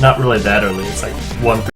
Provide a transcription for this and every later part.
Not really that early, it's like 1:30.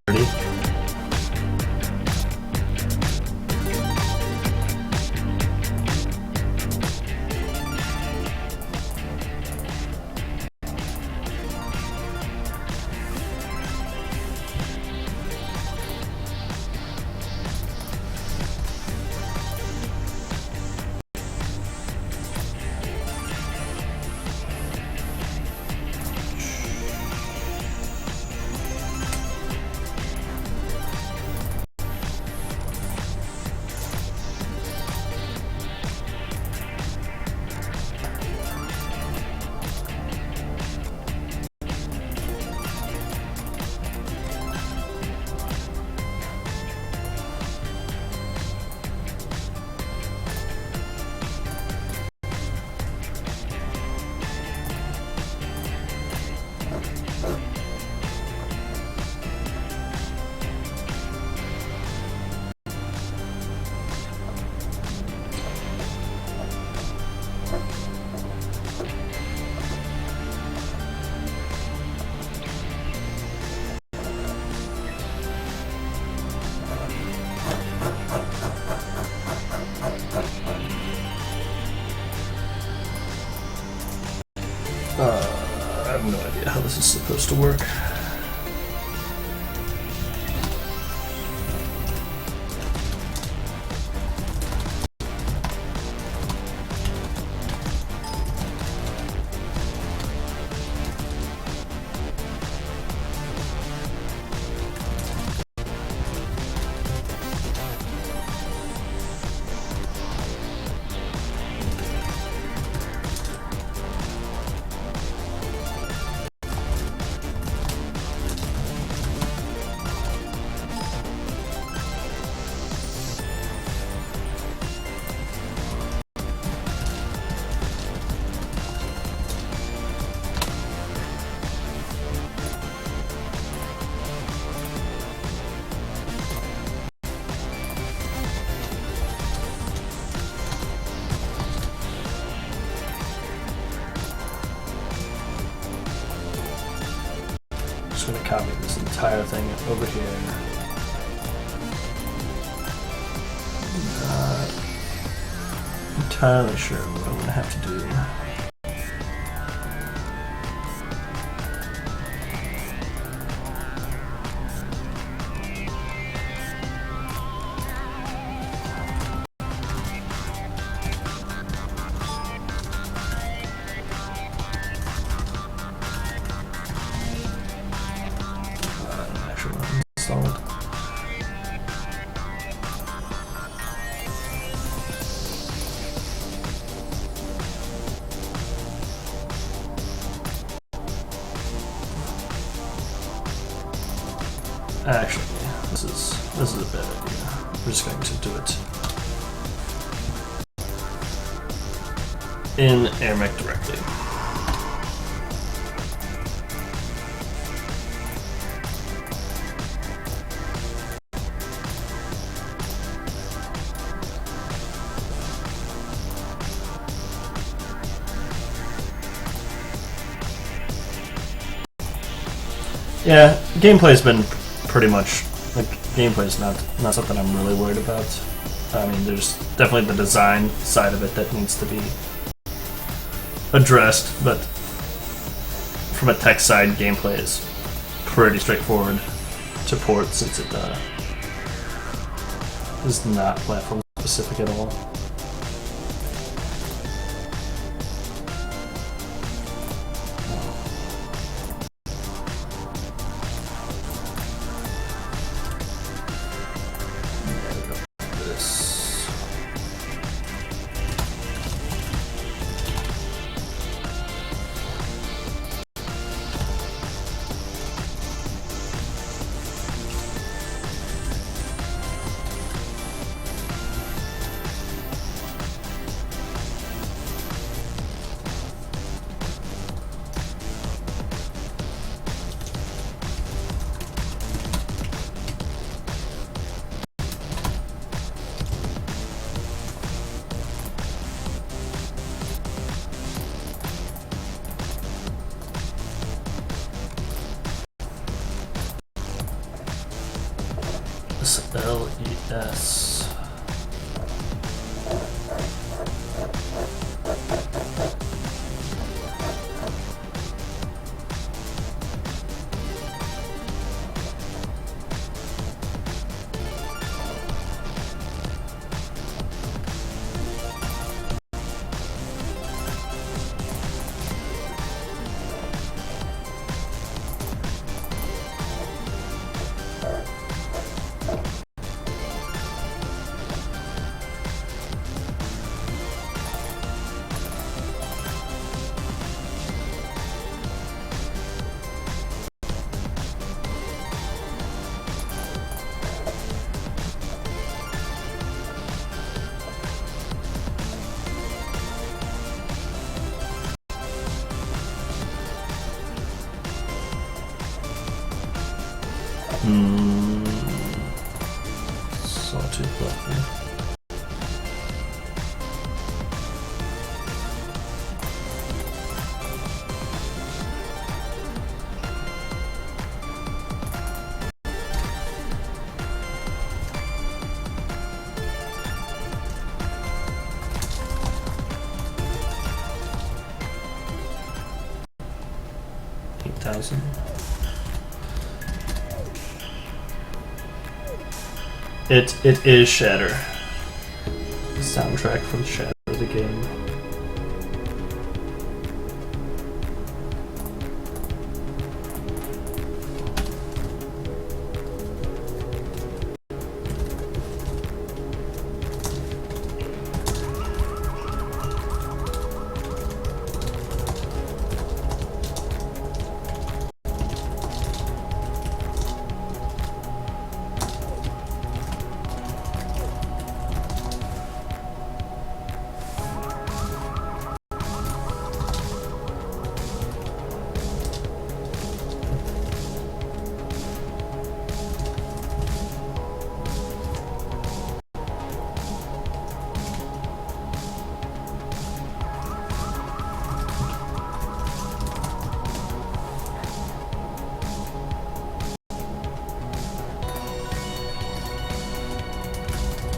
I have no idea how this is supposed to work. Just gonna copy this entire thing over here. Not entirely sure what I'm gonna have to do. Solid. Actually, this is a bad idea. We're just going to do it in AirMech directly. Yeah, gameplay's been pretty much, like, gameplay's not something I'm really worried about. I mean, there's definitely the design side of it that needs to be addressed, but from a tech side, gameplay is pretty straightforward to port since it is not platform specific at all. S. Sawtooth buffer. $8,000. It is Shatter. The soundtrack from Shatter the game.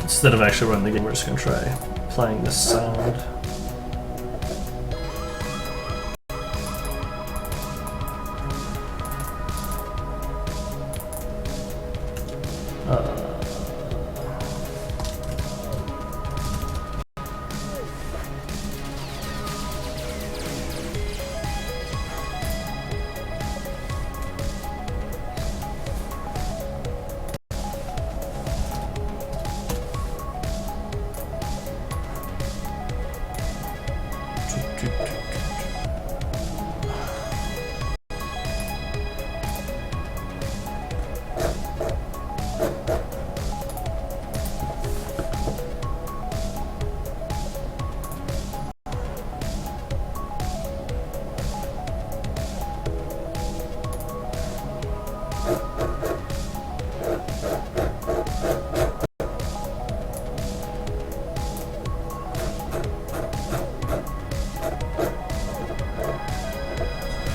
Instead of actually running the game, we're just gonna try playing this sound.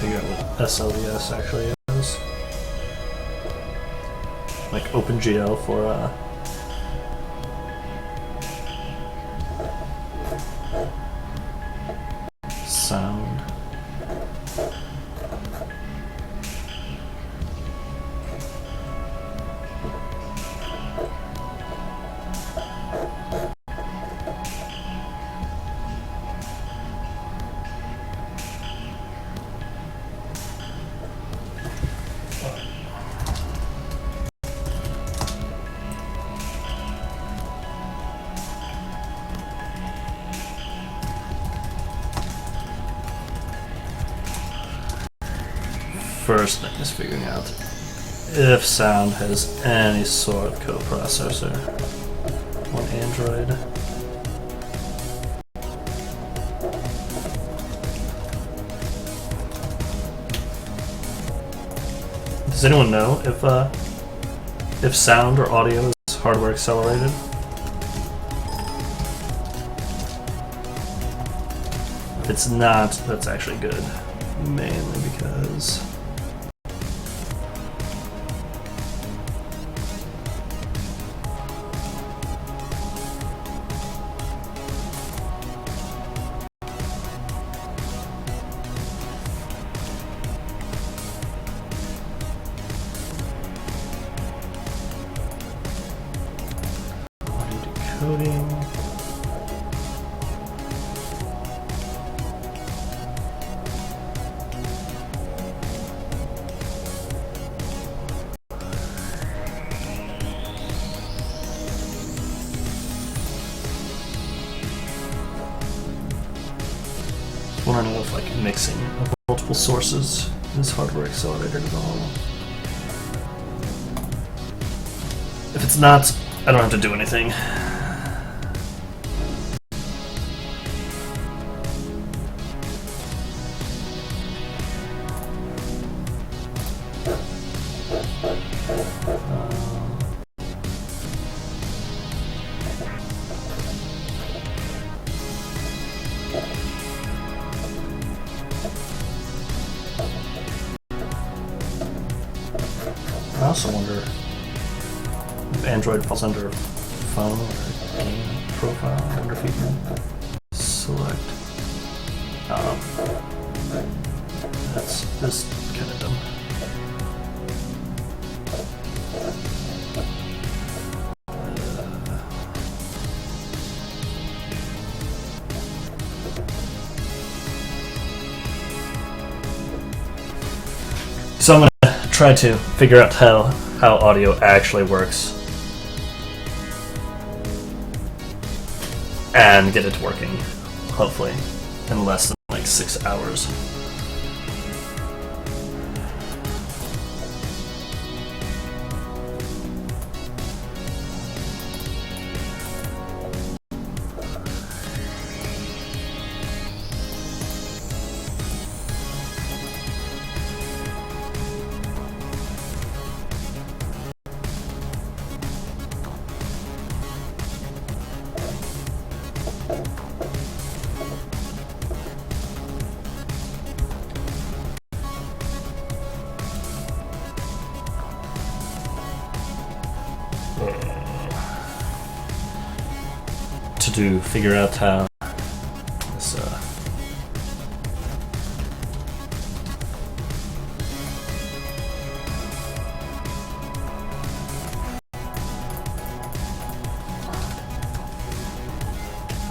Figure out what SLDS actually is. Like OpenGL for sound. First thing is figuring out if sound has any sort of coprocessor on Android. Does anyone know if sound or audio is hardware accelerated? If it's not, that's actually good, mainly because loading. I want to know if like mixing of multiple sources is hardware accelerated at all. If it's not, I don't have to do anything. I also wonder if Android falls under phone or game profile. I wonder if you can select. That's kind of dumb. So I'm gonna try to figure out how audio actually works and get it working, hopefully, in less than like 6 hours. To figure out how this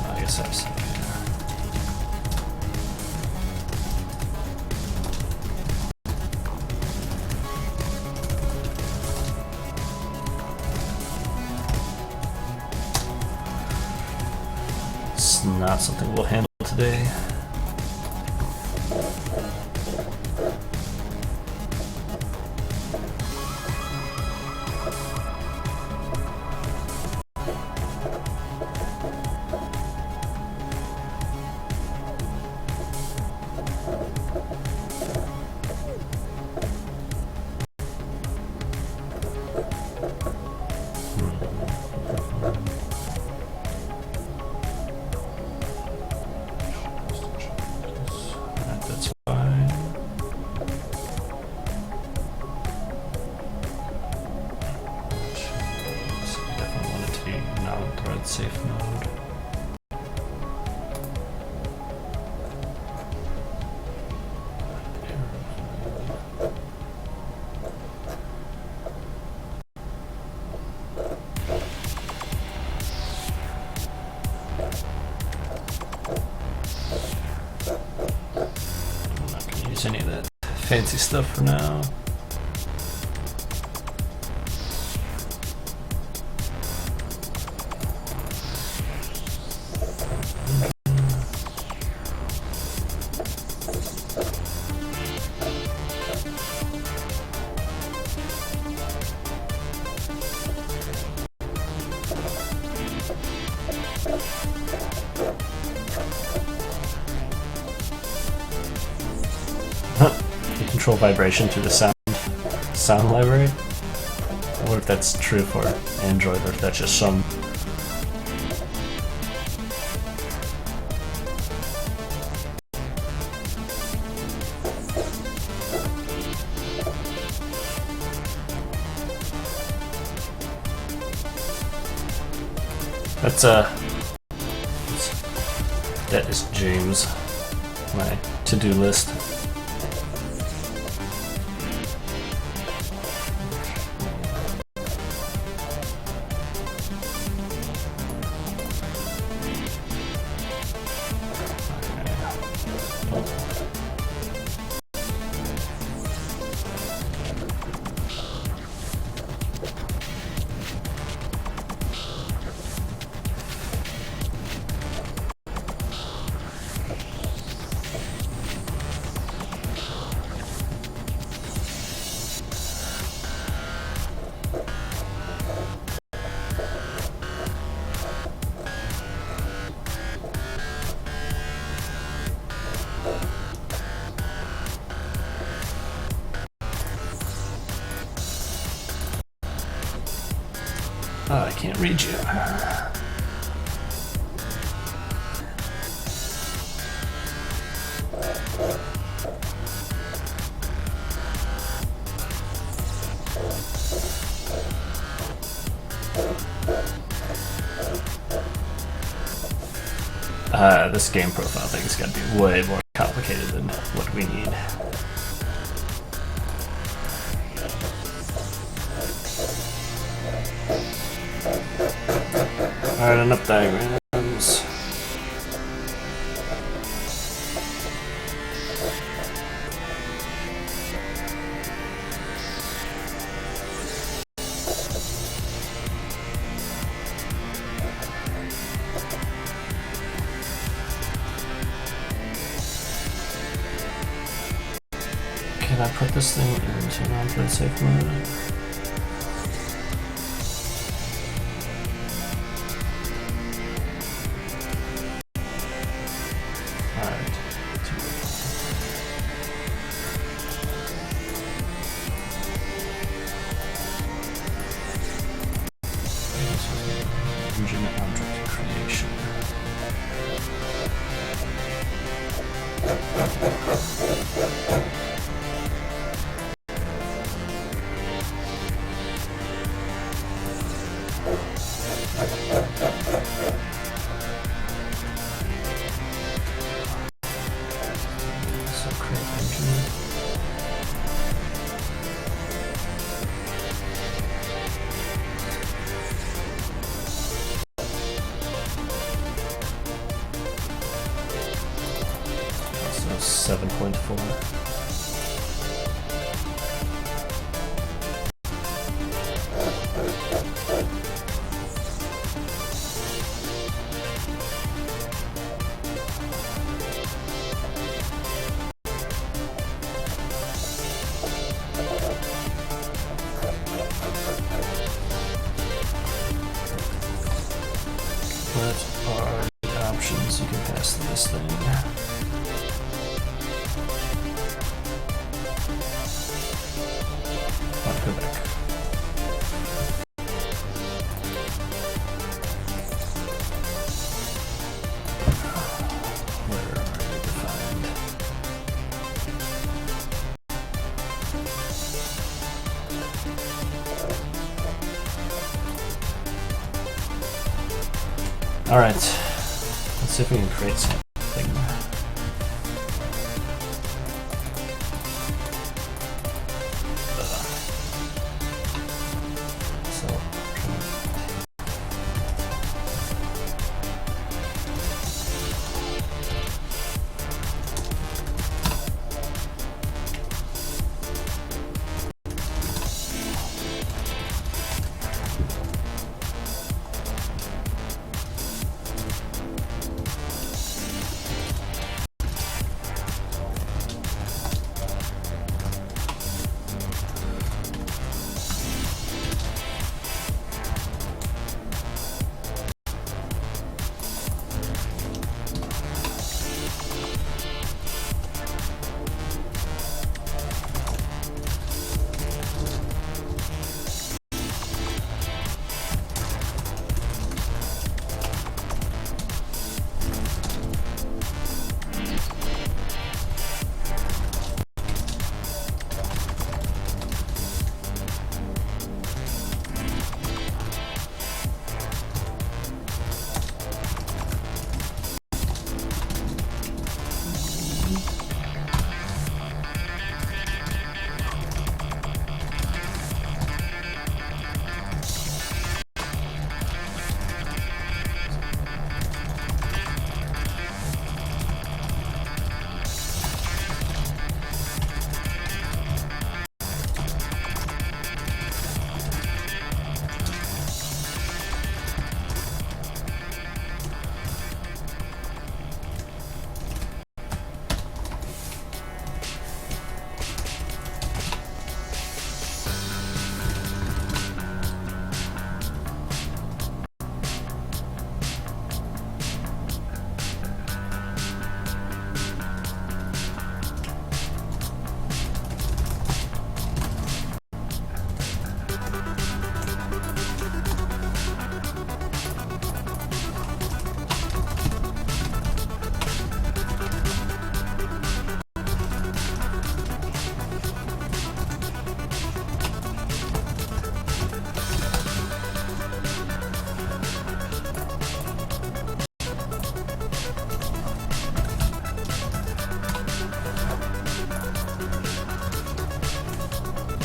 I guess I was not something we'll handle today. Safe mode. I'm not going to use any of that fancy stuff for now. You control vibration through the sound library. I wonder if that's true for Android or if that's just some. That is James, my to-do list. Oh, I can't read you. This game profile thing is gonna be way more complicated than what we need. Alright, enough diagrams. Can I put this thing into non-thread safe mode? Alright. Engine object creation. So create engine. So 7.4. What are the options you can pass to this thing? Oh, go back. Where are you defined? Alright, let's see if we can create something.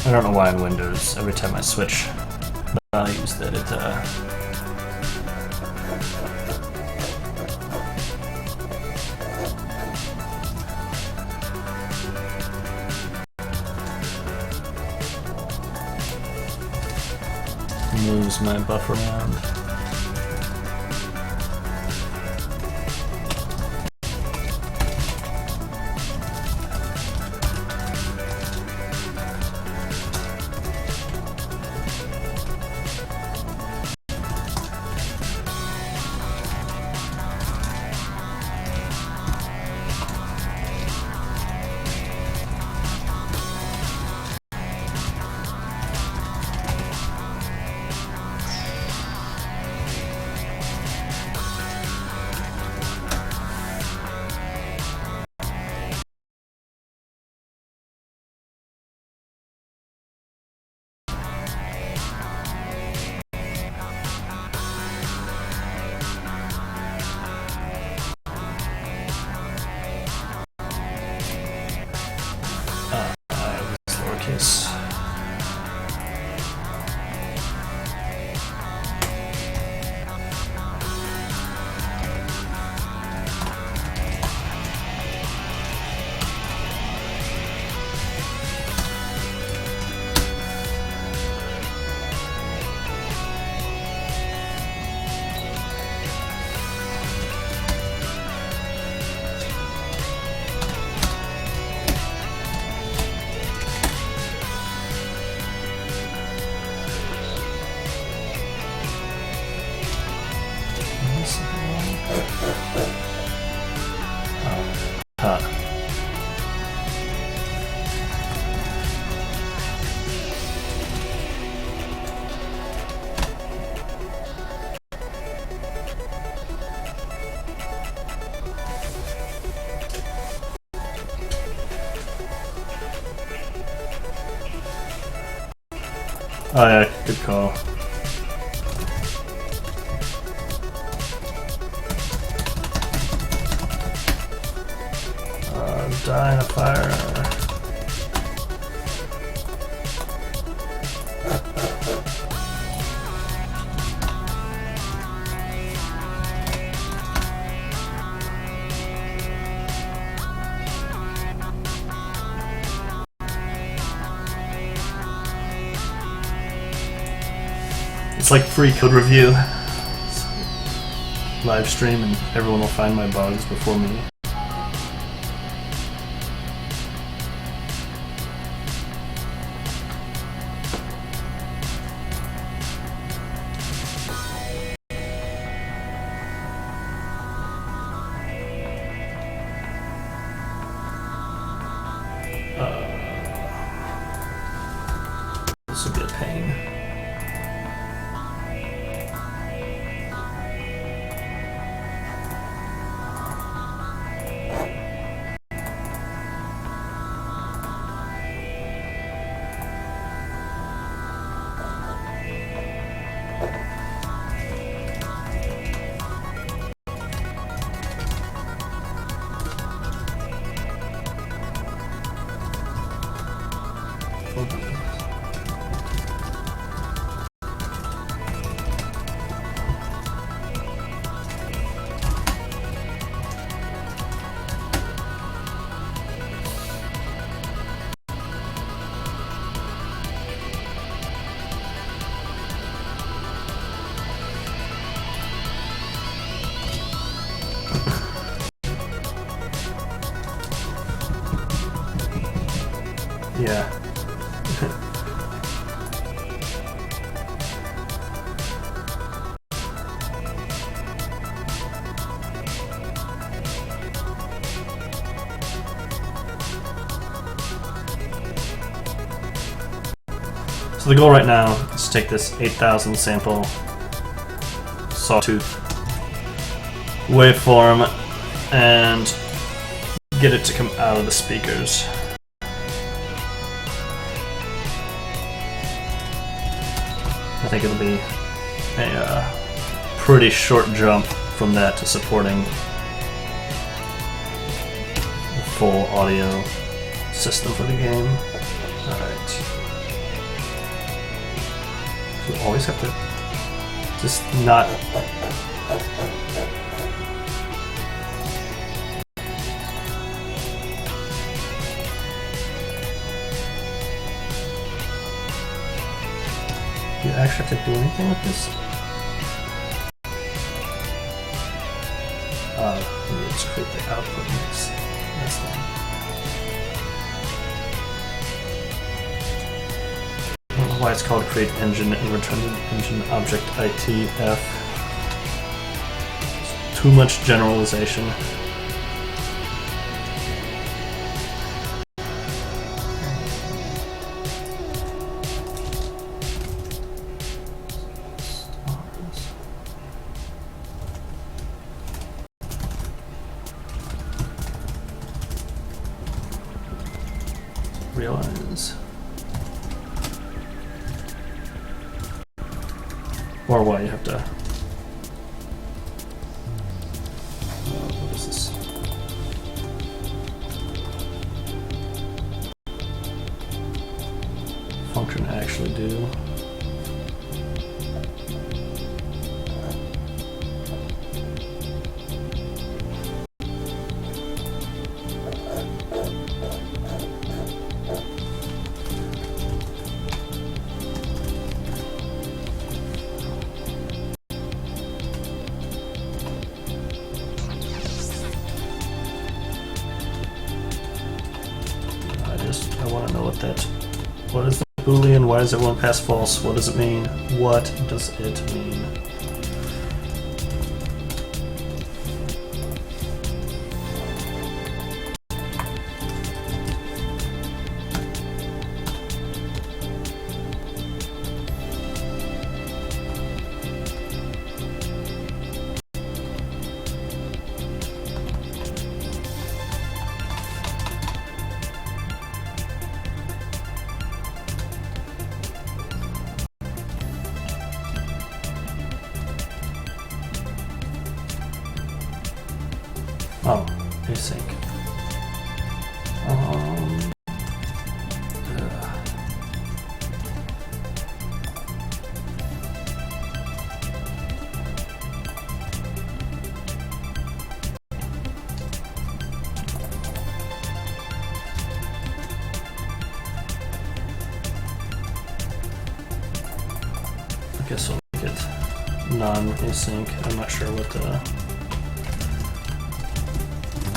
I don't know why in Windows, every time I switch the values that it moves my buffer around. Lowercase. Oh yeah, good call. Die in a fire. It's like free code review. Live stream and everyone will find my bugs before me. This would be a pain. Yeah. So the goal right now is to take this 8,000 sample sawtooth waveform and get it to come out of the speakers. I think it'll be a pretty short jump from that to supporting the full audio system for the game. Alright. You always have to just not. Do you actually have to do anything with this? Maybe it's create the output mix. That's fine. I don't know why it's called create engine and return to engine object ITF. It's too much generalization. Realize. Or why you have to. What is this? Function actually do. I want to know what that. What is the Boolean? Why does it won't pass false? What does it mean? What does it mean? Oh, async. I guess we'll make it non-async. I'm not sure what the.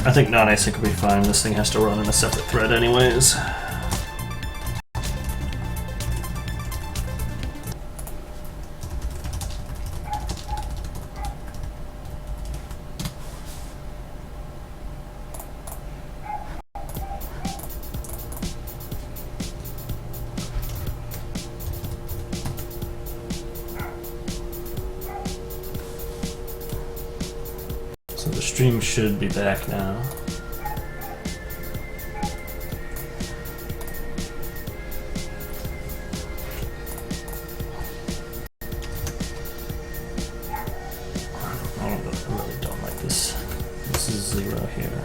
I think non-async will be fine. This thing has to run in a separate thread anyways. So the stream should be back now. I really don't like this. This is 0 here.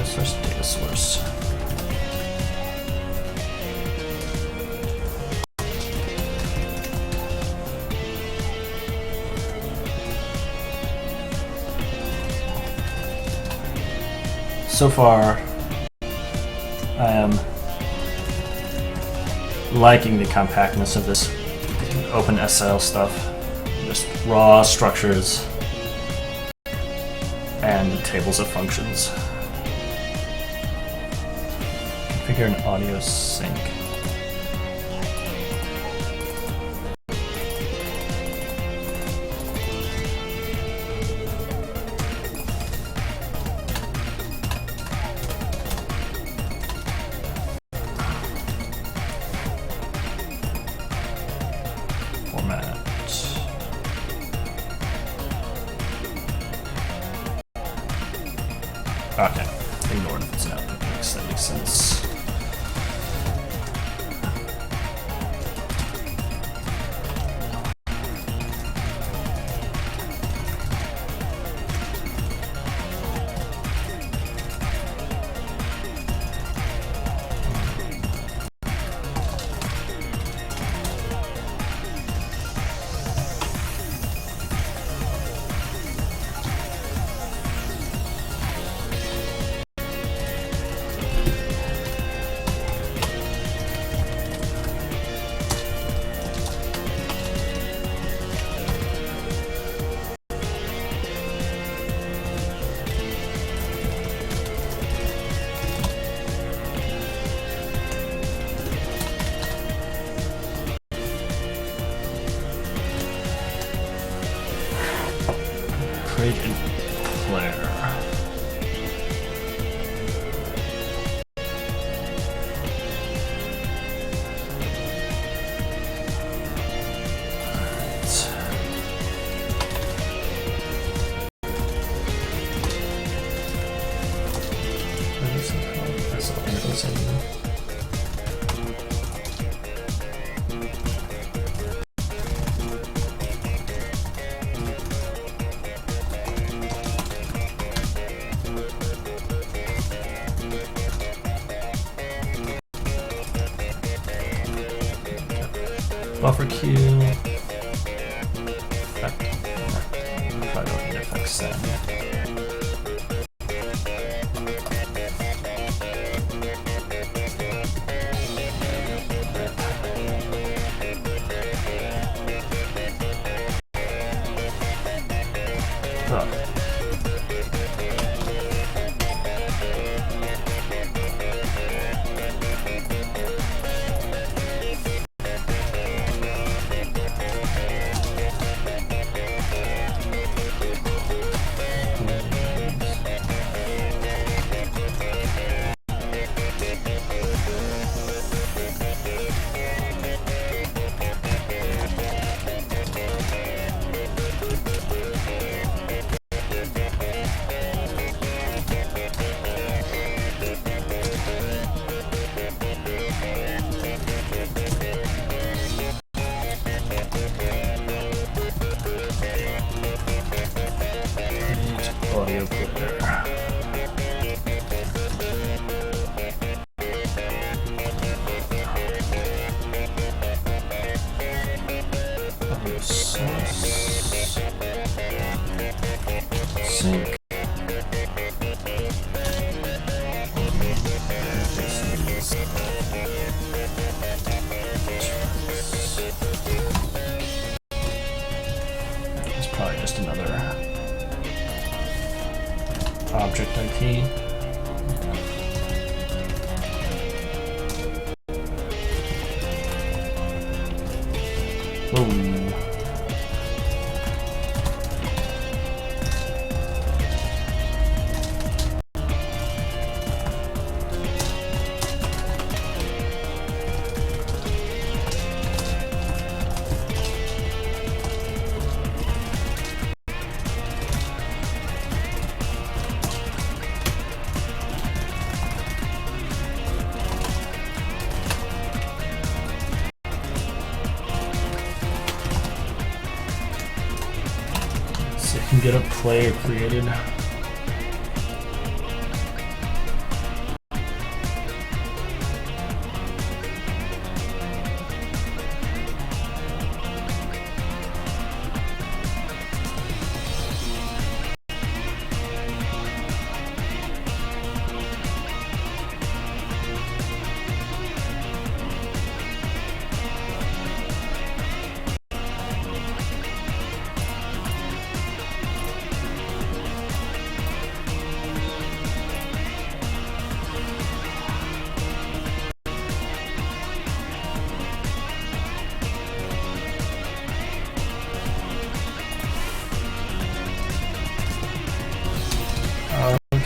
Source, data source. so far, I am liking the compactness of this OpenSL stuff. Just raw structures and tables of functions. Configure an audio sync. Okay, ignore it if it's an output mix, that makes sense. Create a player. Buffer queue. Effect. Probably don't need effects then. Audio player. Audio source. Sync. It's probably just another object IP. Whoa. So you can get a player created.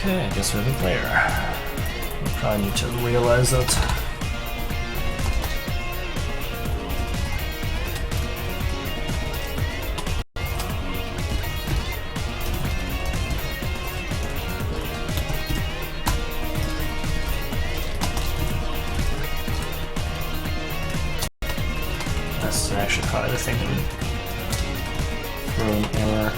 Okay, I guess we have a player. We probably need to realize that. That's actually probably the thing that would throw an error.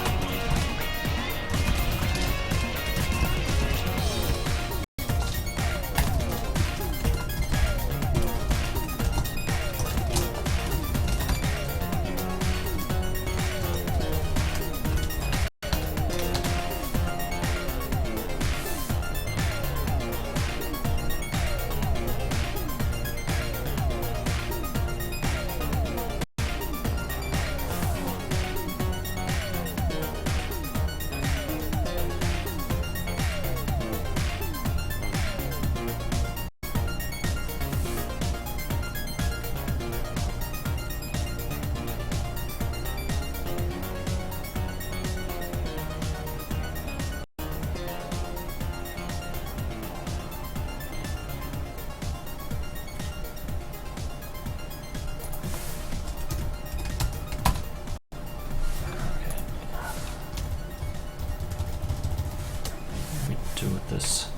Do with this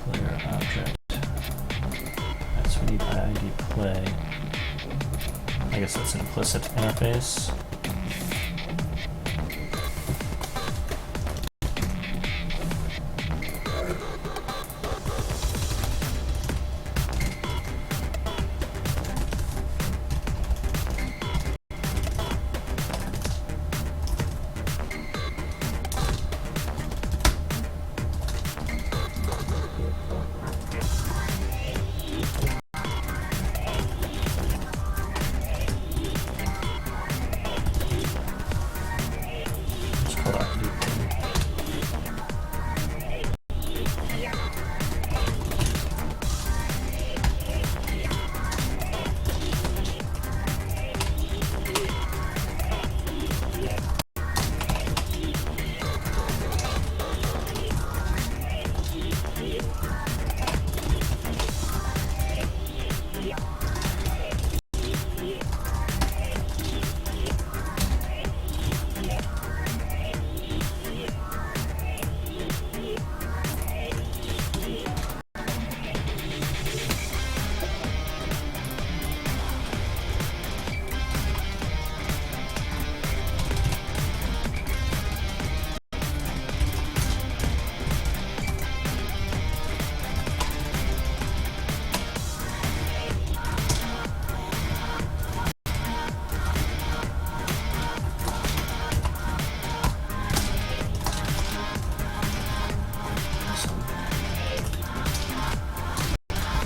player object. That's we need ID play. I guess that's an implicit interface.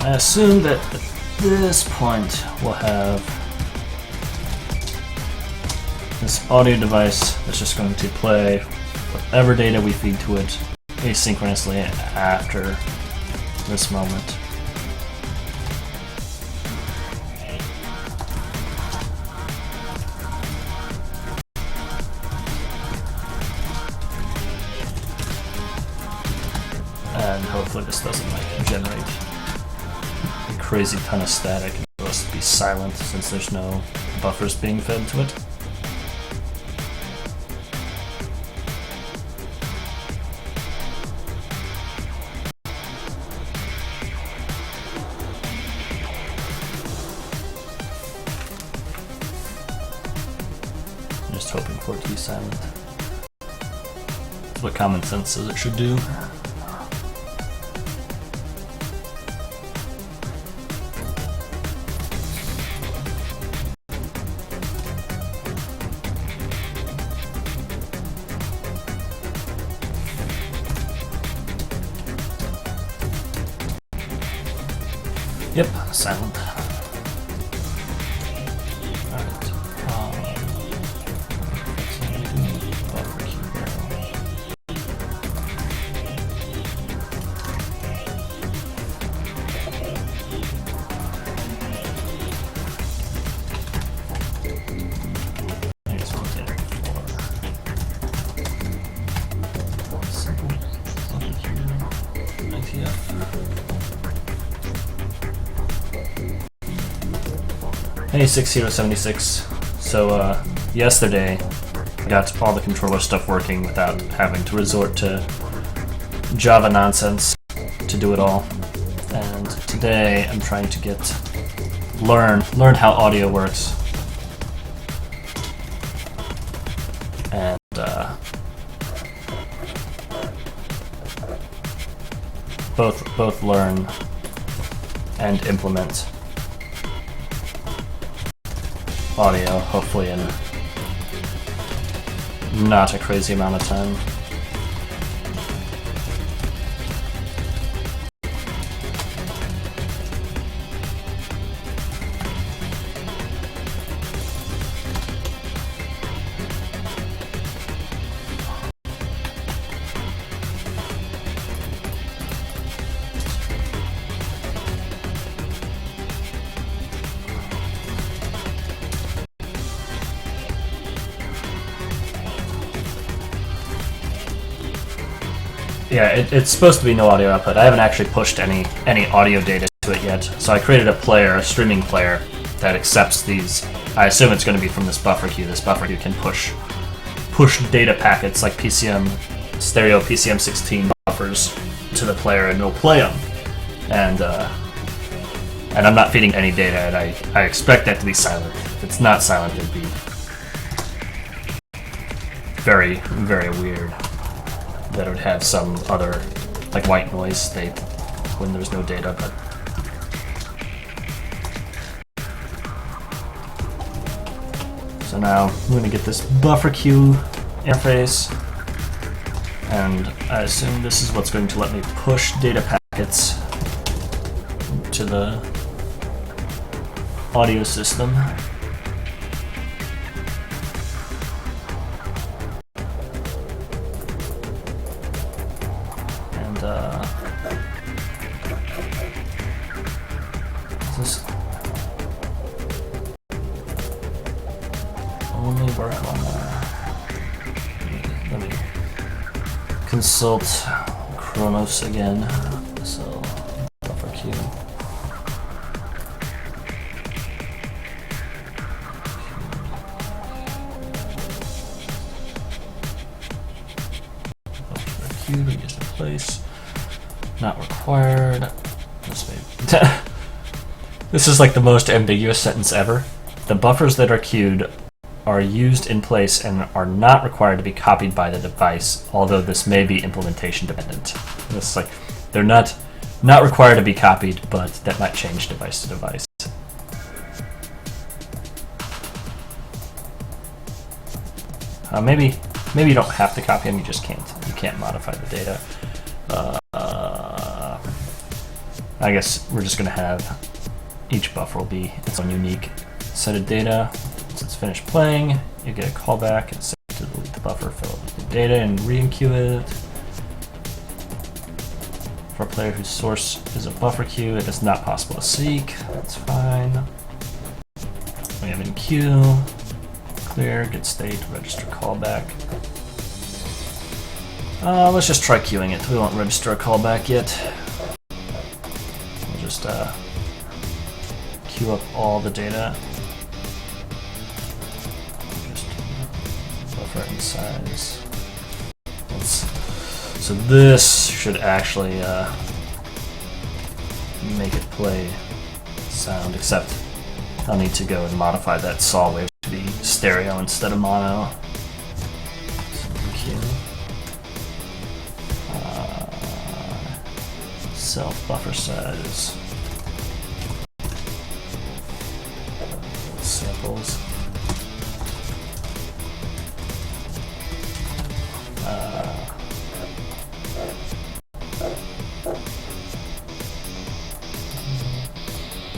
I assume that at this point we'll have this audio device that's just going to play whatever data we feed to it asynchronously after this moment. And hopefully this doesn't like generate a crazy ton of static and it'll just be silent since there's no buffers being fed to it. I'm just hoping for it to be silent. That's what common sense says it should do. Yep, silent. Alright. So we do need a buffer key there. I guess we'll take 4. Hey 6076. So yesterday I got all the controller stuff working without having to resort to Java nonsense to do it all. And today I'm trying to learn how audio works. And both learn and implement audio, hopefully in not a crazy amount of time. Yeah, it's supposed to be no audio output. I haven't actually pushed any audio data to it yet. So I created a streaming player, that accepts these. I assume it's going to be from this buffer queue. This buffer queue can push data packets like stereo PCM16 buffers to the player, and it'll play them. And I'm not feeding any data, and I expect that to be silent. If it's not silent, it'd be very, very weird. That it would have some other, like, white noise state when there's no data, but so now I'm going to get this buffer queue interface, and I assume this is what's going to let me push data packets to the audio system. Does this only work on let me consult Chronos again. So buffer queue. Buffer queue to get in place. Not required. This is like the most ambiguous sentence ever. The buffers that are queued are used in place and are not required to be copied by the device, although this may be implementation dependent. It's like they're not required to be copied, but that might change device to device. Maybe you don't have to copy them. You just can't modify the data. I guess we're just going to have each buffer will be its own unique set of data. Once it's finished playing, you get a callback and say to delete the buffer, fill it with the data, and re-enqueue it. For a player whose source is a buffer queue, it is not possible to seek. That's fine. We have enqueue, clear, get state, register callback. Let's just try queuing it. We won't register a callback yet. We'll just queue up all the data. Just buffer and size. So this should actually make it play sound, except I'll need to go and modify that saw wave to be stereo instead of mono. Self buffer size. Samples.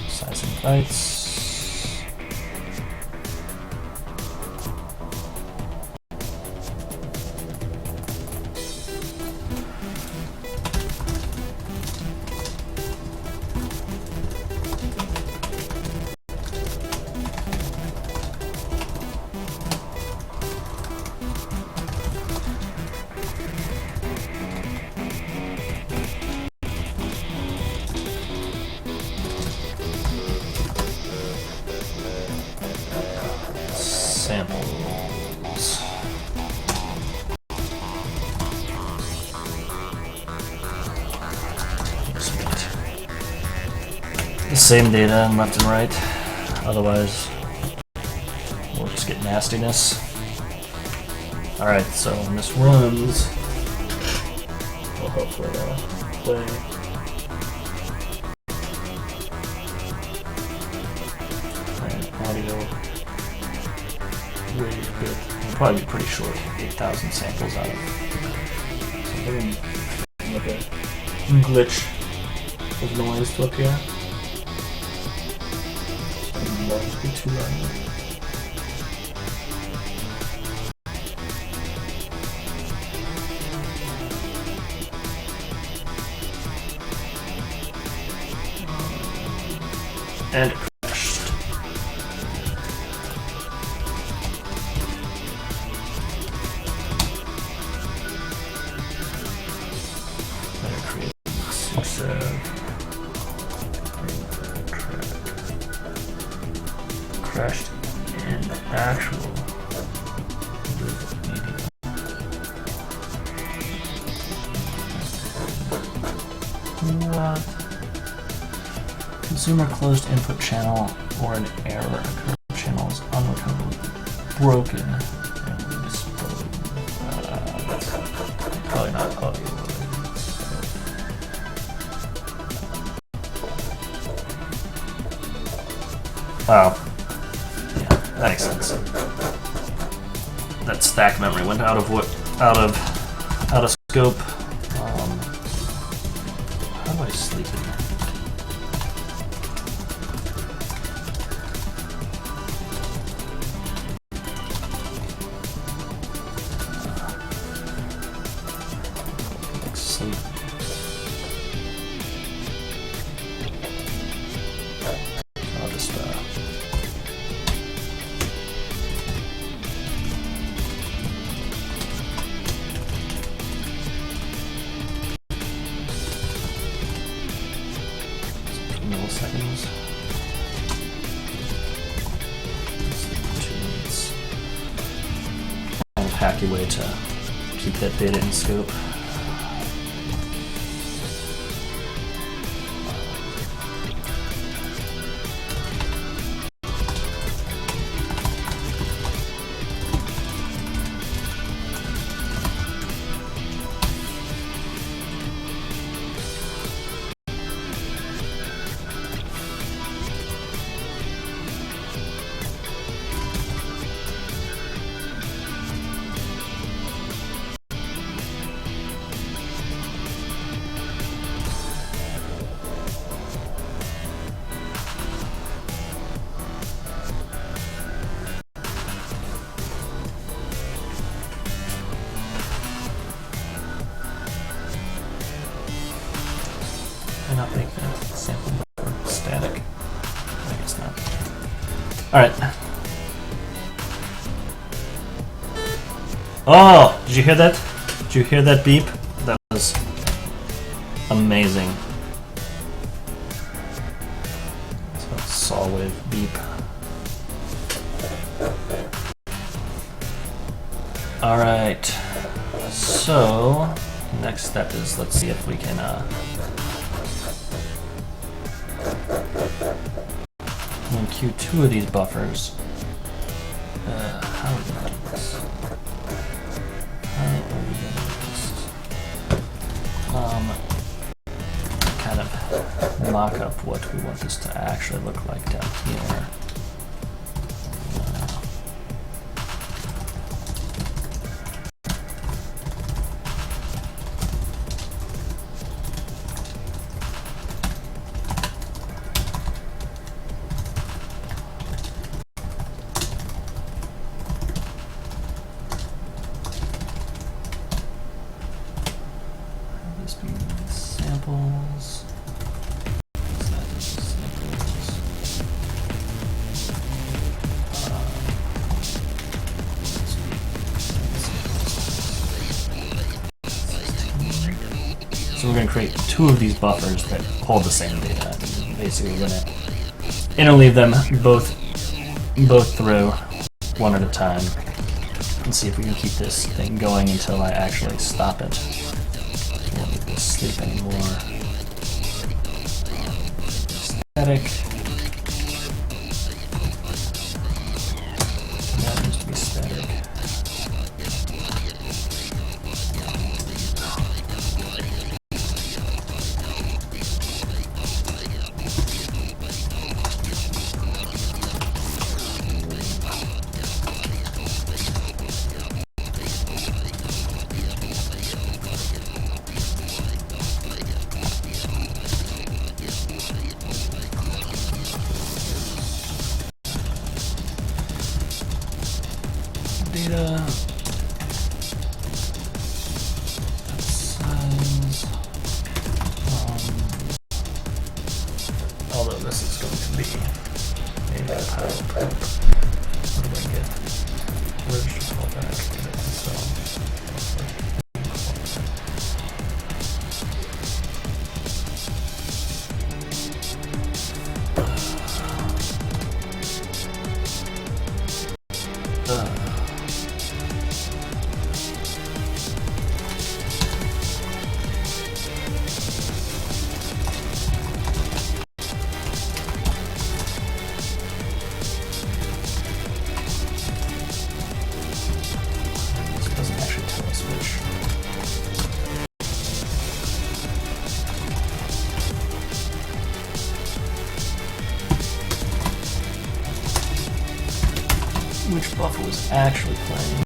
Size and bytes. the same data left and right. Otherwise, we'll just get nastiness. Alright, so when this runs, we'll hopefully play. Audio wave bit. It'll probably be pretty short. 8,000 samples out of it. So we're going to look at glitch of noise to up here. And that must be too loud. And it crashed. Better create 6 crashed in actual media. What? Consumer closed input channel or an error. Current channel is unrecoverably broken and disposed. That's probably not audio related. Oh. Yeah, that makes sense. That stack memory went out of scope. How do I sleep in here? Sleep. I'll just milliseconds. 2 minutes. Kind of hacky way to keep that data in scope. Why not make the sample buffer static? I guess not. Alright. Oh! Did you hear that? Did you hear that beep? That was amazing. So saw wave beep. Alright. So next step is let's see if we can queue 2 of these buffers. How are we gonna do this? How are we gonna do this? Kind of mock up what we want this to actually look like down here. Samples. So we're going to create 2 of these buffers that hold the same data. Basically, we're going to interleave them both through one at a time and see if we can keep this thing going until I actually stop it. I won't need to sleep anymore. static. That needs to be static. Data. Size. Although this is going to be maybe a pile of poop. What do I get? Register callback. Get it. So. Which buffer was actually playing?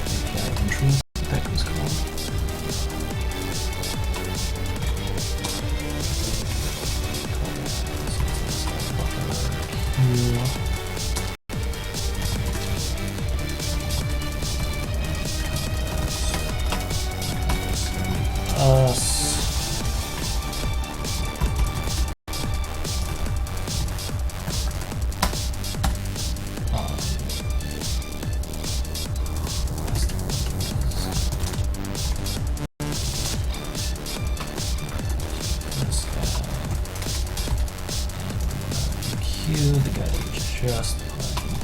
API entries, that was called. The guy that was just playing.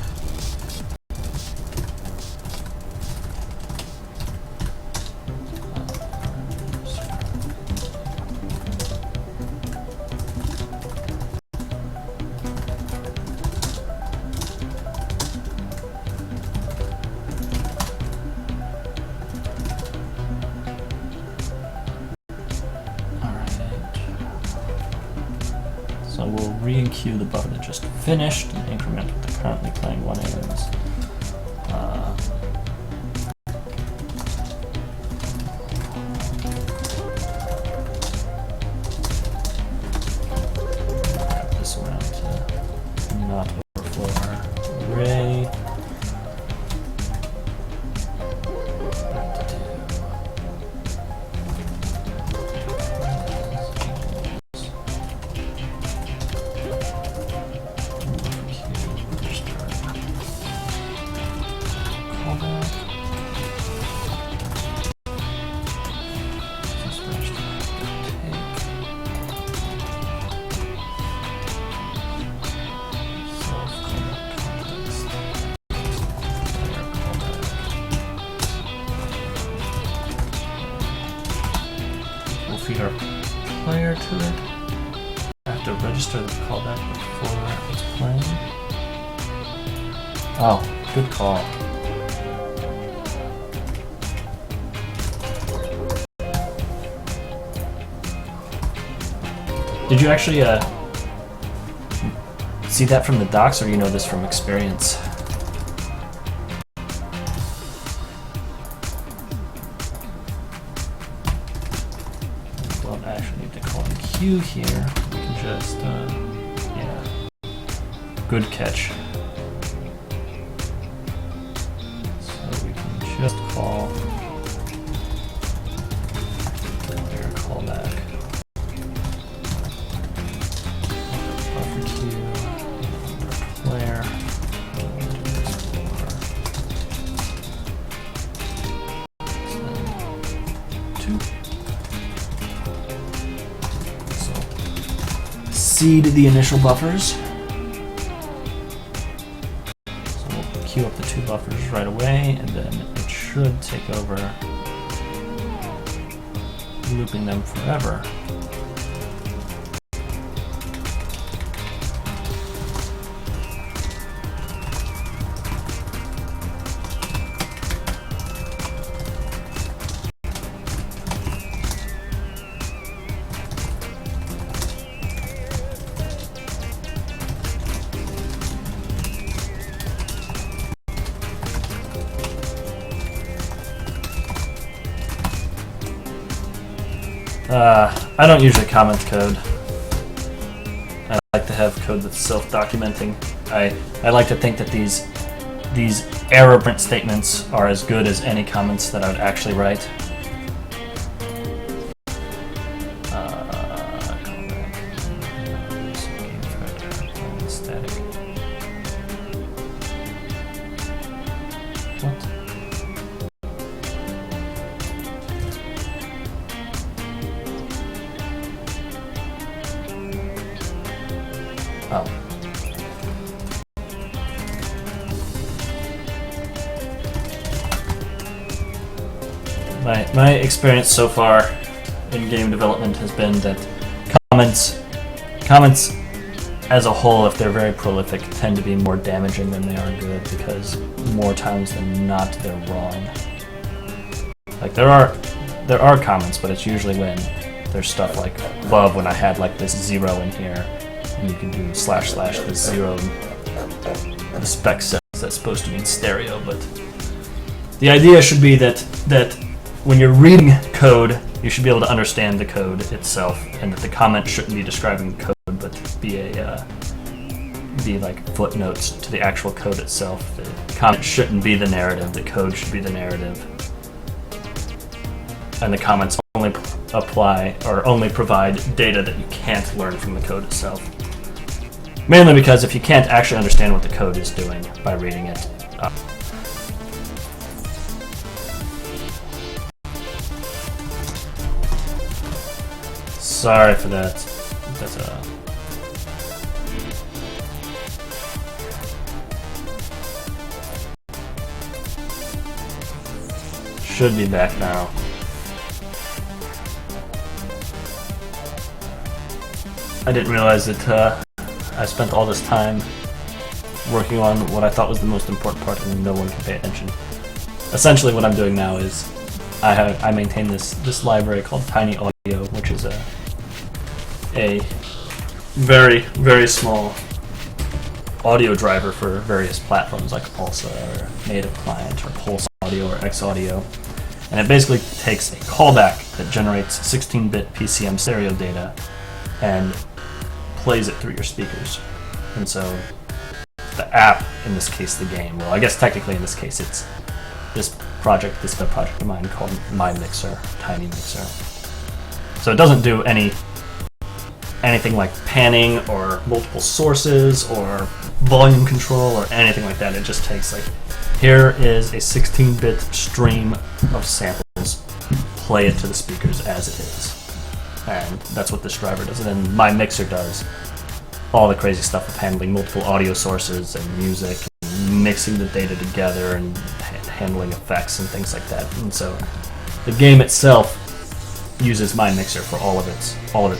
So we'll re-enqueue the buffer that just finished and increment what the currently playing one is. Wrap this around to not overflow our array. Feed our player to it. I have to register the callback before it's playing. Oh, good call. Did you actually see that from the docs, or do you know this from experience? Don't actually need to call in queue here. We can just, yeah. Good catch. So we can just call player callback. Buffer queue, player. Seed the initial buffers. So we'll queue up the 2 buffers right away, and then it should take over looping them forever. I don't usually comment code. I like to have code that's self-documenting. I like to think that these error print statements are as good as any comments that I would actually write. What? Oh. My experience so far in game development has been that comments as a whole, if they're very prolific, tend to be more damaging than they are good, because more times than not they're wrong. Like there are comments, but it's usually when there's stuff like love when I had like this 0 in here. And you can do / the 0. The spec says that's supposed to mean stereo, but the idea should be that when you're reading code, you should be able to understand the code itself, and that the comment shouldn't be describing code, but be like footnotes to the actual code itself. The comment shouldn't be the narrative. The code should be the narrative, and the comments only apply or only provide data that you can't learn from the code itself. Mainly because if you can't actually understand what the code is doing by reading it. Sorry for that. That's should be back now. I didn't realize that I spent all this time working on what I thought was the most important part, and no one can pay attention. Essentially, what I'm doing now is I maintain this library called Tiny Audio, which is a very, very small audio driver for various platforms like Pulsa or Native Client or Pulse Audio or X Audio. And it basically takes a callback that generates 16-bit PCM stereo data and plays it through your speakers. And so the app, in this case the game, well I guess technically in this case it's this project of mine called My Mixer, Tiny Mixer. So it doesn't do anything like panning or multiple sources or volume control or anything like that. It just takes like, here is a 16-bit stream of samples, play it to the speakers as it is. And that's what this driver does. And then My Mixer does all the crazy stuff of handling multiple audio sources and music, and mixing the data together and handling effects and things like that. And so the game itself uses My Mixer for all of its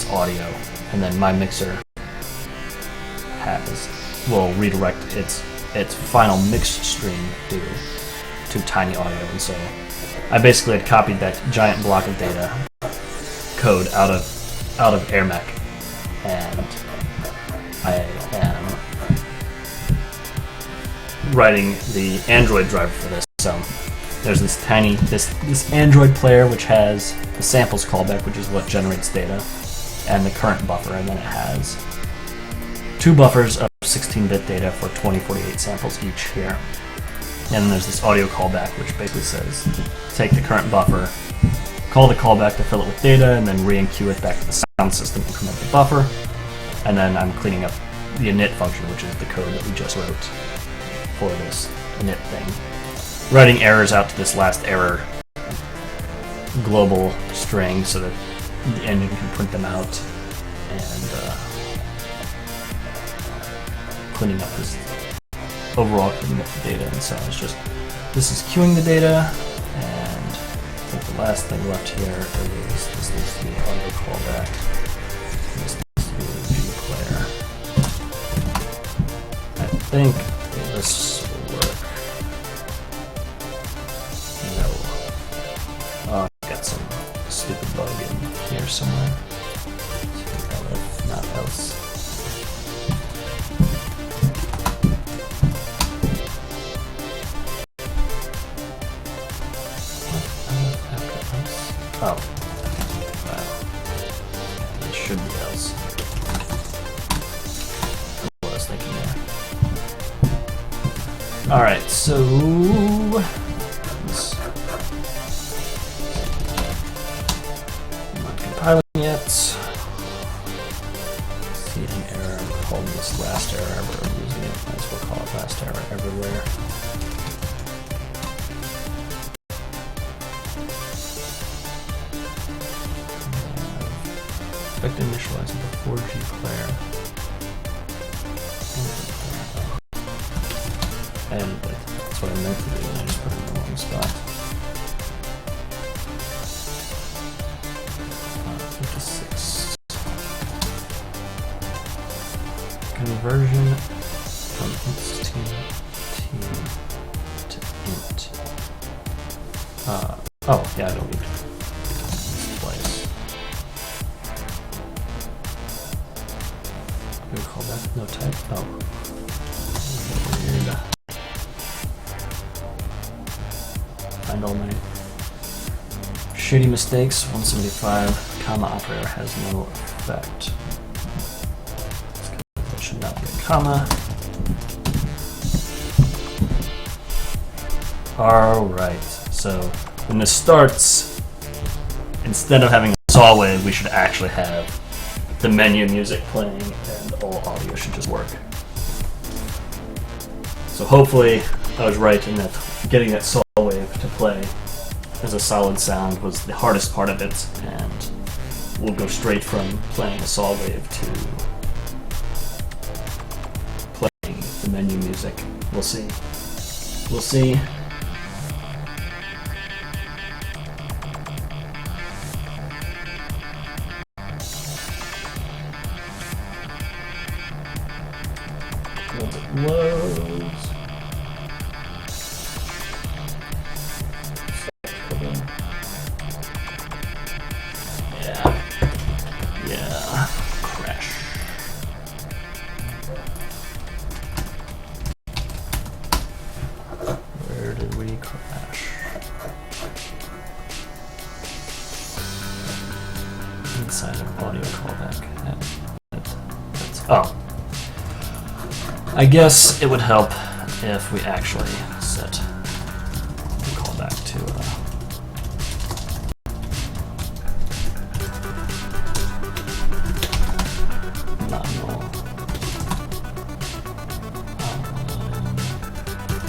audio, and then My Mixer will redirect its final mixed stream to Tiny Audio. And so I basically had copied that giant block of data code out of AirMech, and I am writing the Android driver for this. So there's this Android player which has the samples callback, which is what generates data, and the current buffer, and then it has 2 buffers of 16-bit data for 2048 samples each here. And then there's this audio callback, which basically says take the current buffer, call the callback to fill it with data, and then re-enqueue it back to the sound system, increment the buffer, and then I'm cleaning up the init function, which is the code that we just wrote for this init thing. Writing errors out to this last error global string so that the engine can print them out, and cleaning up overall data, and so it's just this is queuing the data, and I think the last thing left here is this needs to be audio callback. This needs to be a G player. I think this will work. No. Oh, I got some stupid bug in here somewhere. If not else. Oh. Wow. It should be else. What I was thinking there. Alright, so I'm not compiling yet. See an error. I'm calling this last error, but I'm using it. Might as well call it last error everywhere. Expect initializing the 4G player. And that's what I meant to do, and I just put it in the wrong spot. 56. Conversion from int to int. Oh, yeah, I don't need this twice. We call that no type. Oh. Weird. Find all my shitty mistakes. 175, comma operator has no effect. That should not be a comma. Alright, so when this starts, instead of having a saw wave, we should actually have the menu music playing, and all audio should just work. So hopefully I was right in that getting that saw wave to play as a solid sound was the hardest part of it, and we'll go straight from playing a saw wave to playing the menu music. We'll see. We'll see. Loads. Yeah. Crash. Where did we crash? Inside of audio callback. Oh. I guess it would help if we actually set the callback to not null.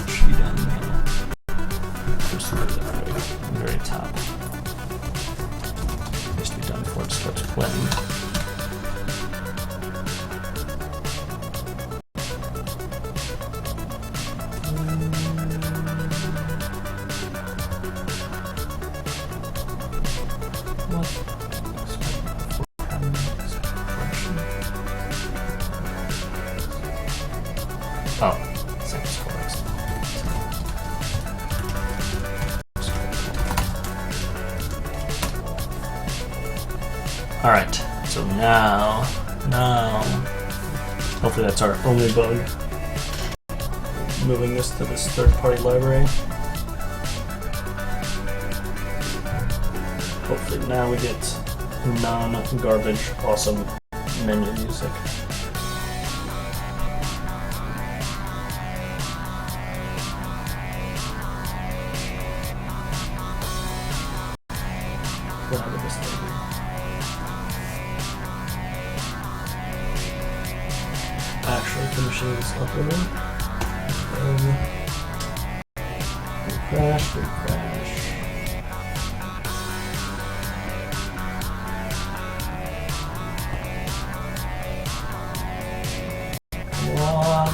Sheet animator. Just at the very top. Needs to be done before it starts playing. Oh, same scores. Alright, so now, hopefully that's our only bug. Moving this to this third-party library. Hopefully now we get non-garbage, awesome menu music. Whatever this thing is. Actually finishing this up a little. Refresh. Come on.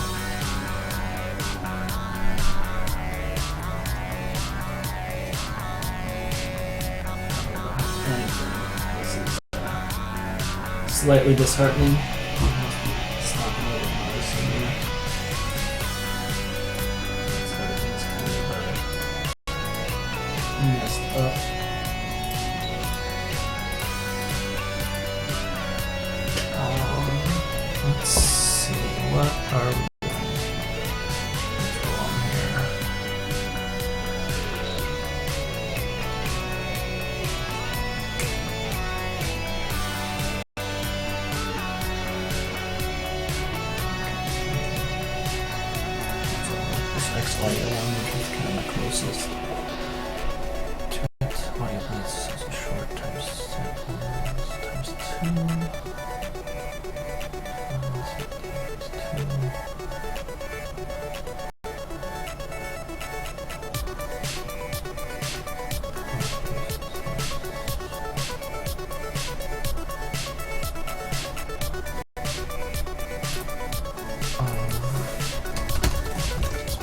slightly disheartening. It's not gonna be nice in here. Everything's kind of messed up. Let's see, what are we doing? What's wrong here? So this X audio one, which is kind of my closest to it. Audio plates is a short times 2.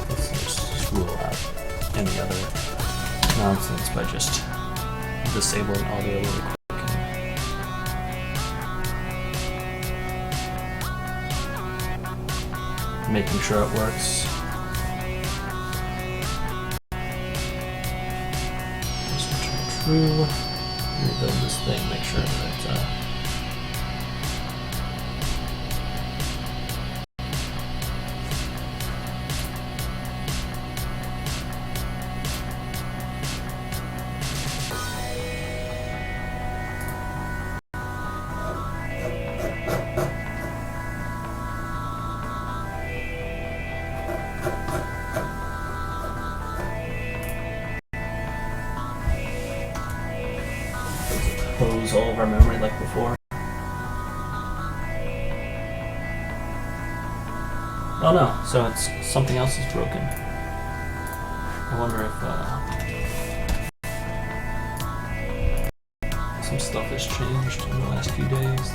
Let's just rule out any other nonsense by just disabling audio really quick. Making sure it works. Just true. Rebuild this thing, make sure that close all of our memory like before. Oh no, so it's something else is broken. I wonder if some stuff has changed in the last few days.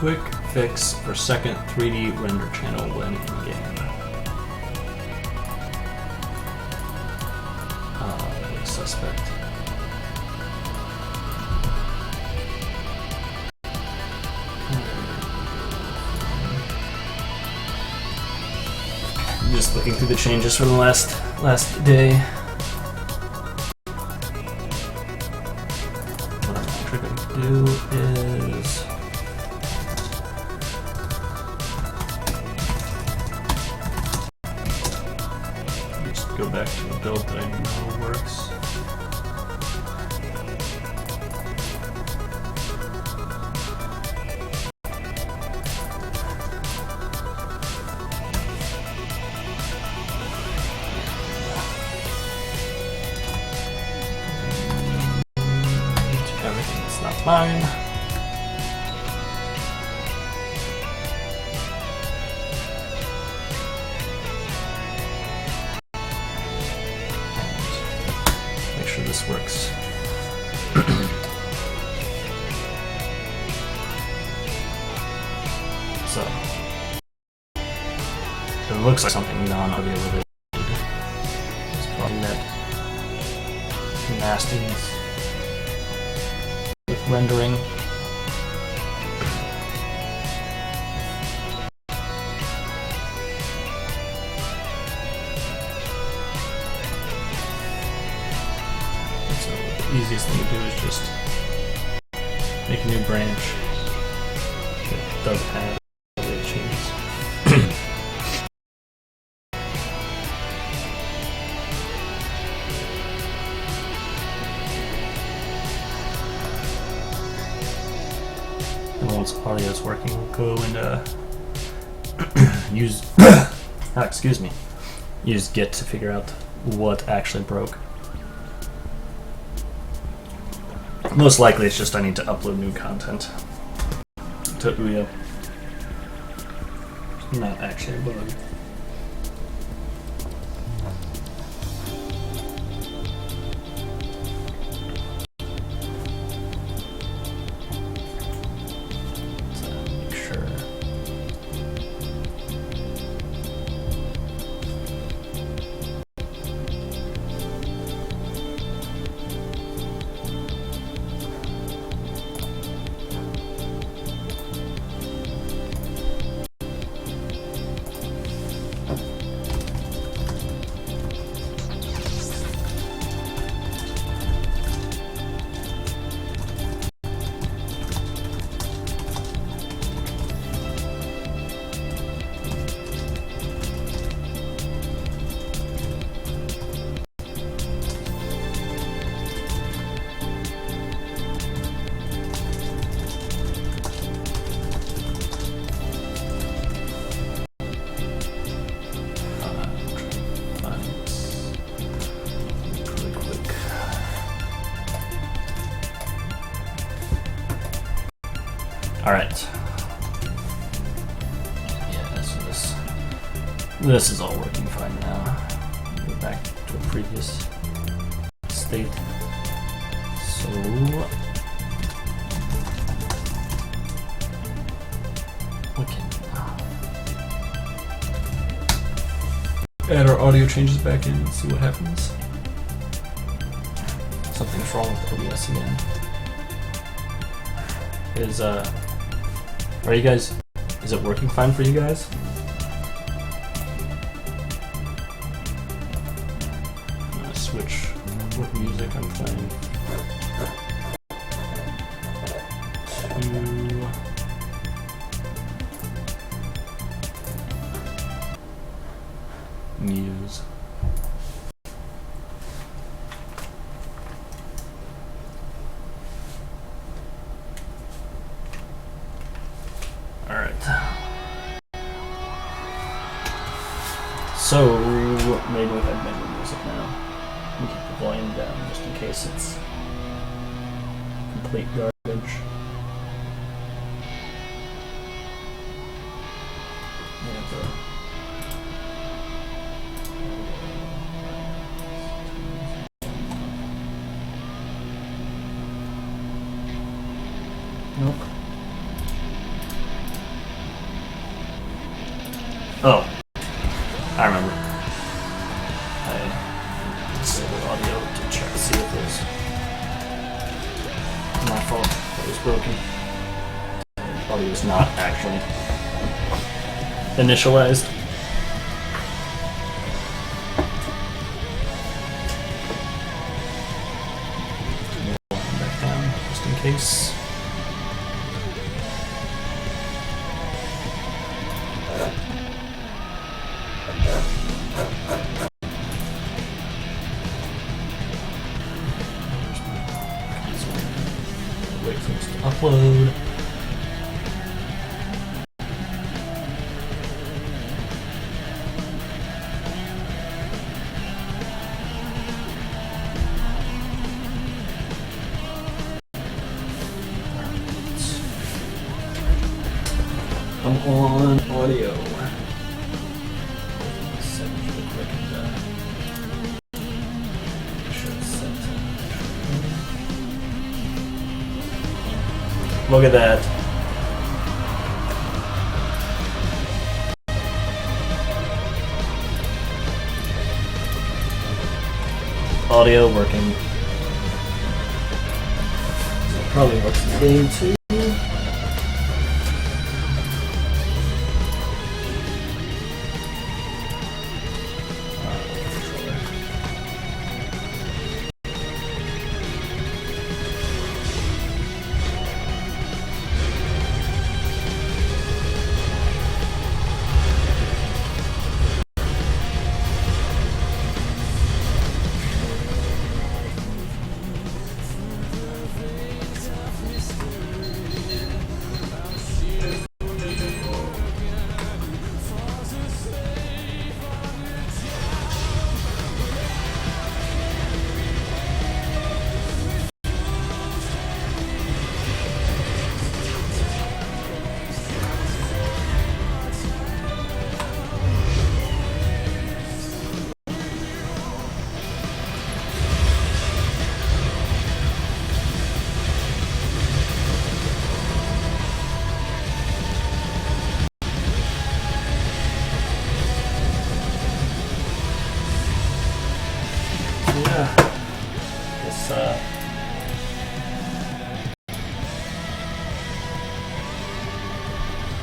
Quick fix for second 3D render channel when in game. Suspect. I'm just looking through the changes from the last day. What I'm actually going to do is go back to a build that I know works. Everything that's not mine. This works. So it looks like something non-audio related. It's probably that nastiness with rendering. The easiest thing to do is just make a new branch that doesn't have audio chains. And once audio is working, we'll go and use use Git to figure out what actually broke. Most likely it's just I need to upload new content to Ouya. It's not actually a bug. So make sure. All right. Yeah, so this is all working fine now. Go back to a previous state. So okay. Add our audio changes back in and see what happens. Something's wrong with OBS again. Are you guys, is it working fine for you guys? I'm gonna switch what music I'm playing to Muse. Alright. So, maybe we have menu music now. We keep the volume down just in case it's complete garbage. Nope. Oh, I remember. I disabled audio to check to see if there's my fault. It was broken. Audio is not actually initialized. Back down just in case. Wait for this to upload. Come on, audio. Look at that. Audio working. So probably works in game 2.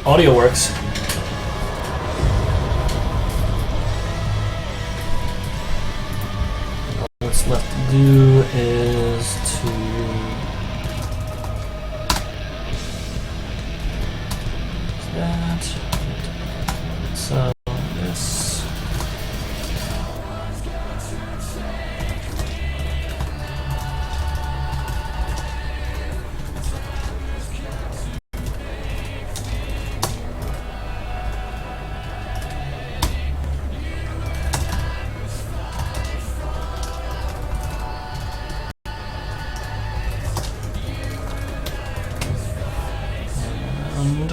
Audio works. What's left to do is to that. So this. sound.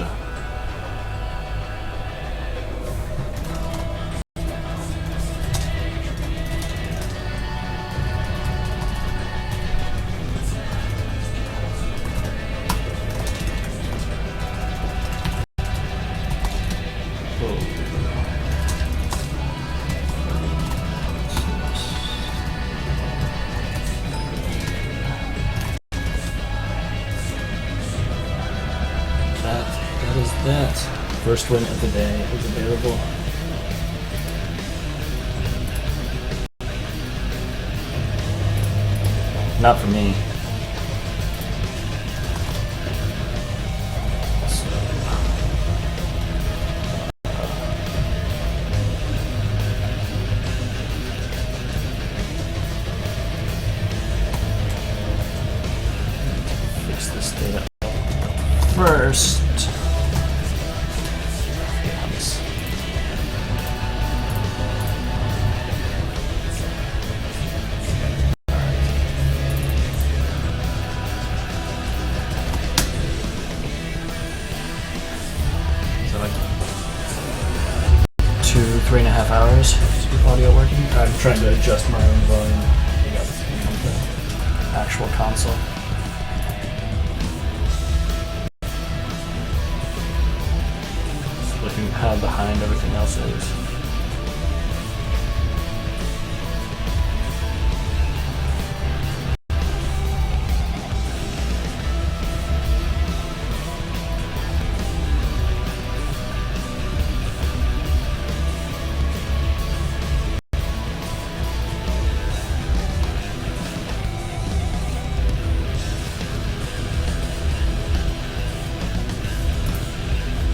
That is that. First win of the day is available. Not for me. Fix this data first. So like 2-3.5 hours to keep audio working. I'm trying to adjust my own volume. You got the actual console. Looking how behind everything else is.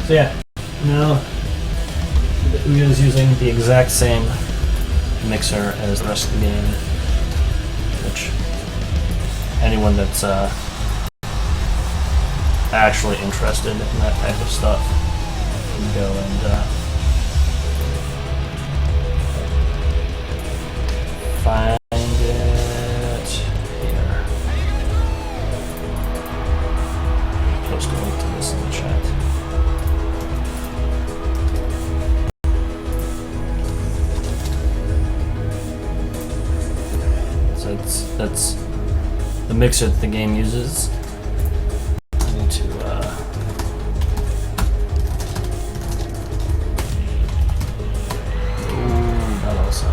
So yeah, now the Ouya is using the exact same mixer as the rest of the game, which anyone that's actually interested in that type of stuff can go and find it here. Post a link to this in the chat. That's the mixer that the game uses. I need to ooh, that also.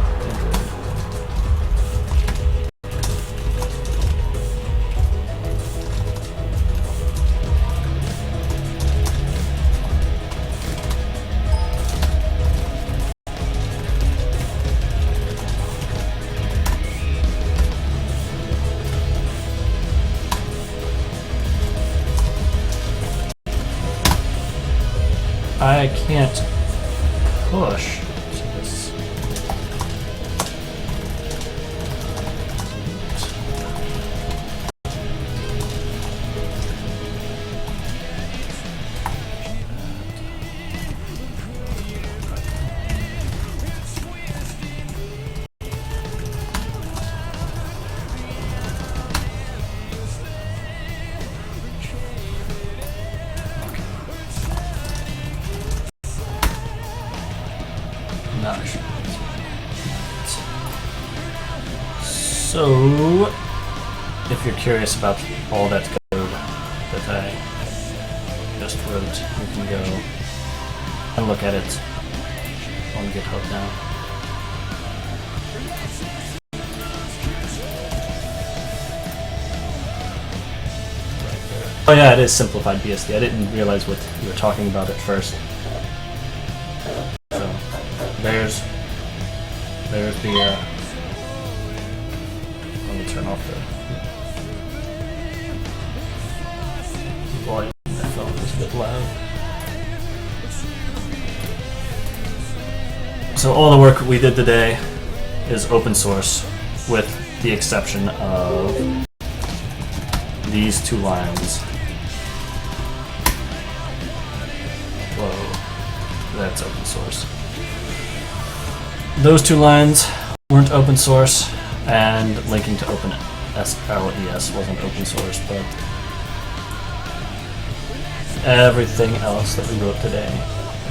I can't push to this. So, if you're curious about all that code that I just wrote, you can go and look at it on GitHub now. Oh yeah, it is simplified BSD. I didn't realize what you were talking about at first. So, there's the let me turn off the volume. My phone is a bit loud. So all the work we did today is open source, with the exception of these two lines. Whoa, that's open source. Those two lines weren't open source, and linking to OpenSLES wasn't open source, but Everything else that we wrote today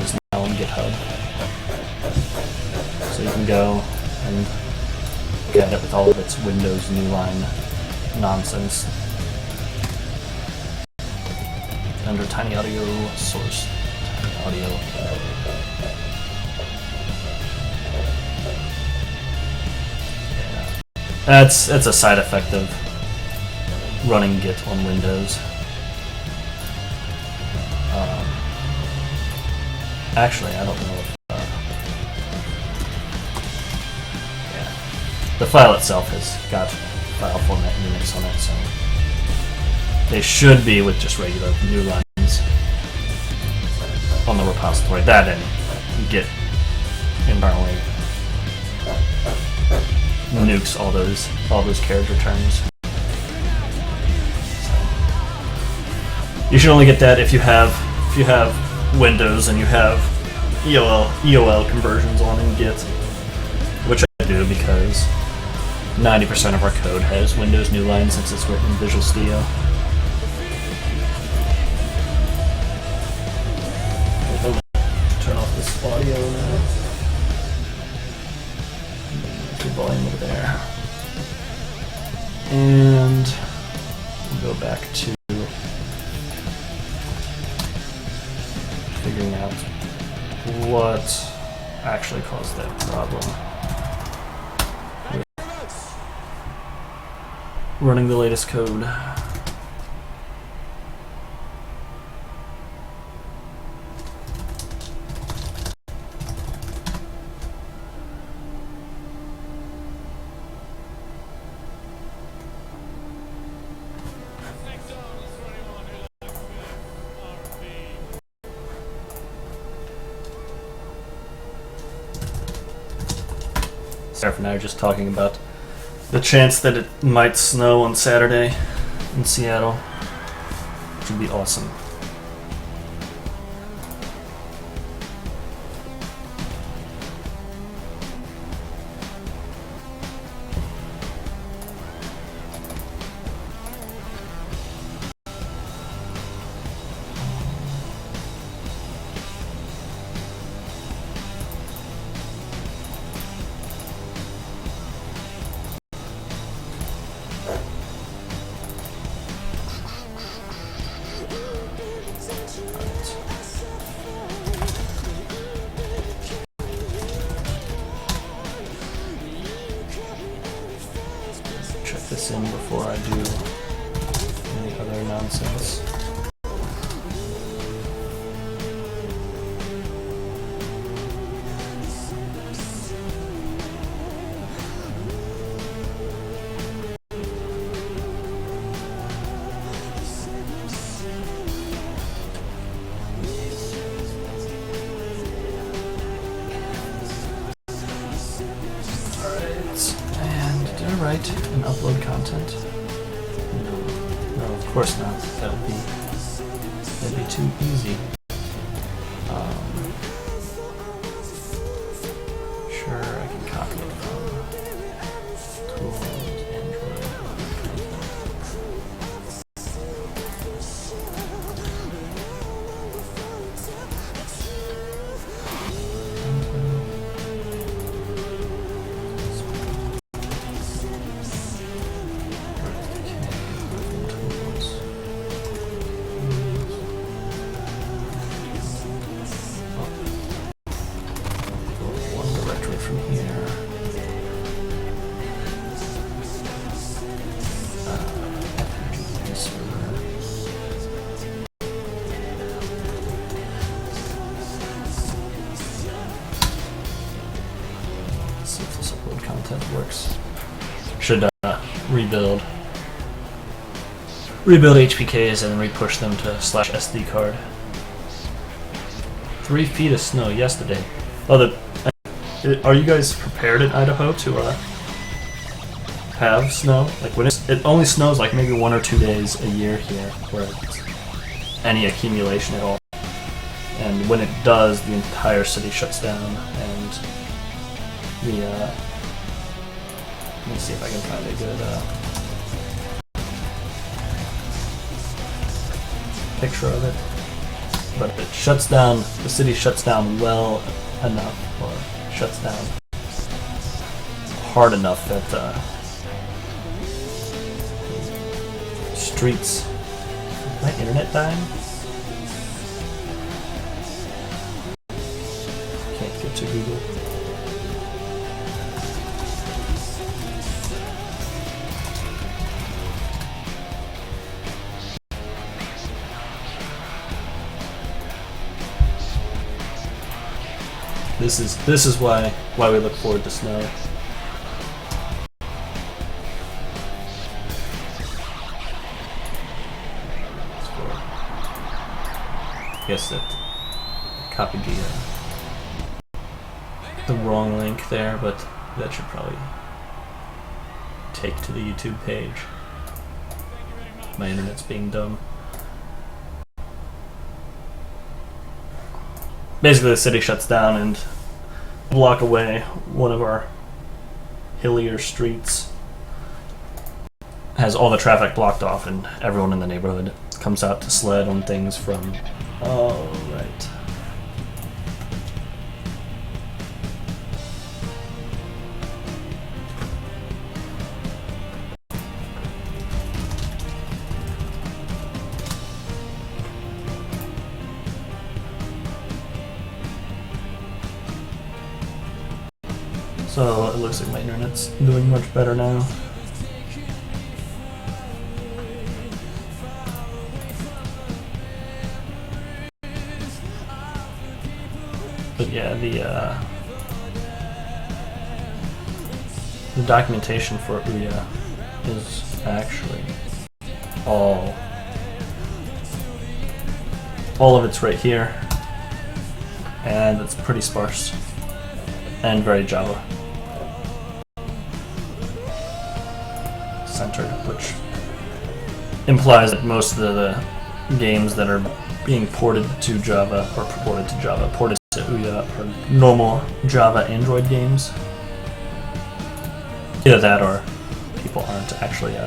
is now on GitHub. So you can go and get it with all of its Windows new line nonsense. Under Tiny Audio source. Tiny Audio. Yeah. It's a side effect of running Git on Windows. Actually, I don't know if yeah. The file itself has got file format Unix on it, so they should be with just regular new lines on the repository. That and Git internally nukes all those carriage returns. So you should only get that if you have Windows and you have EOL conversions on in Git, which I do because 90% of our code has Windows new line since it's written in Visual Studio. Turn off this audio now. The volume over there. And we'll go back to figuring out what actually caused that problem. Running the latest code. Sarah and I are just talking about the chance that it might snow on Saturday in Seattle, which would be awesome. This in before I do any other nonsense. Write and upload content? No, of course not. That'd be too easy. Sure, I can copy it from Tools, Android. Works. Should rebuild HPKs and re-push them to /SD card. 3 feet of snow yesterday. Oh, are you guys prepared in Idaho to have snow? Like when it only snows like maybe 1 or 2 days a year here, where it's any accumulation at all. And when it does, the entire city shuts down, and the let me see if I can find a good picture of it. but it shuts down. The city shuts down well enough, or shuts down hard enough that streets. Is my internet dying? Can't get to Google. This is why we look forward to snow. I guess that copied the wrong link there, but that should probably take to the YouTube page. My internet's being dumb. Basically, the city shuts down, and a block away, one of our hillier streets has all the traffic blocked off, and everyone in the neighborhood comes out to sled on things from... Oh, right. So it looks like my internet's doing much better now. But yeah, the documentation for Ouya is actually all of it's right here, and it's pretty sparse and very Java centered, which implies that most of the games that are being ported to Java or ported to Ouya are normal Java Android games. Either that or people aren't actually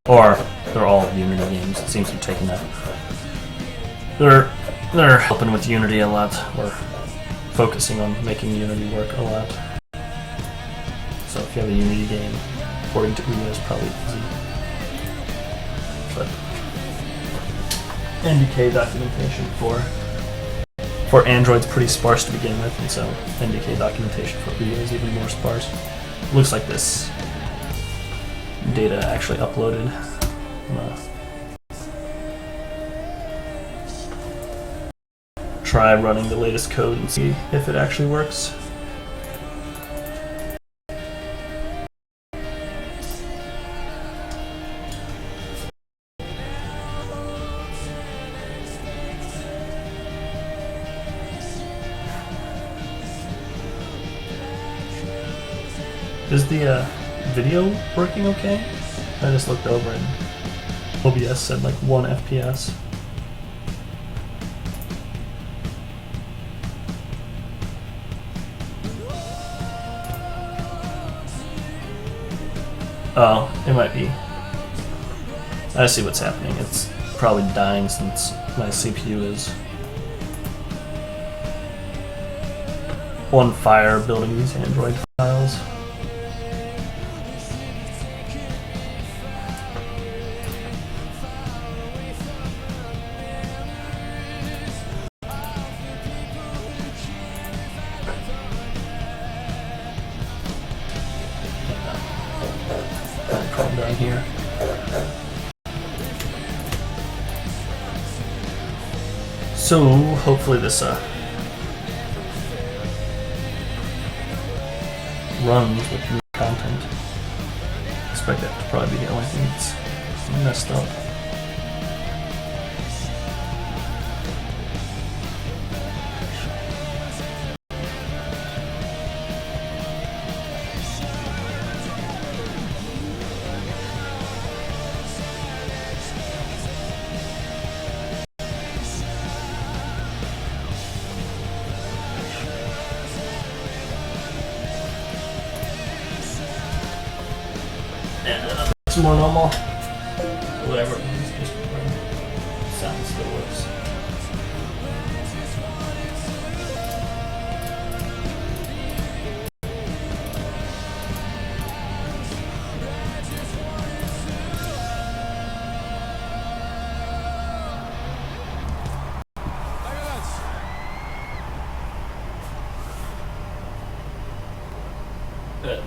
or they're all Unity games. It seems to be taking that. They're helping with Unity a lot, or focusing on making Unity work a lot. So if you have a Unity game, porting to Ouya is probably easy. But NDK documentation for Android's pretty sparse to begin with, and so NDK documentation for Ouya is even more sparse. Looks like this data actually uploaded. Try running the latest code and see if it actually works. Is the video working okay? I just looked over and OBS said like 1 FPS. Oh, it might be. I see what's happening. It's probably dying since my CPU is on fire building these Android files. Calm down here. So hopefully this runs with new content. I expect that to probably be the only thing that's messed up. And it's more normal. Whatever.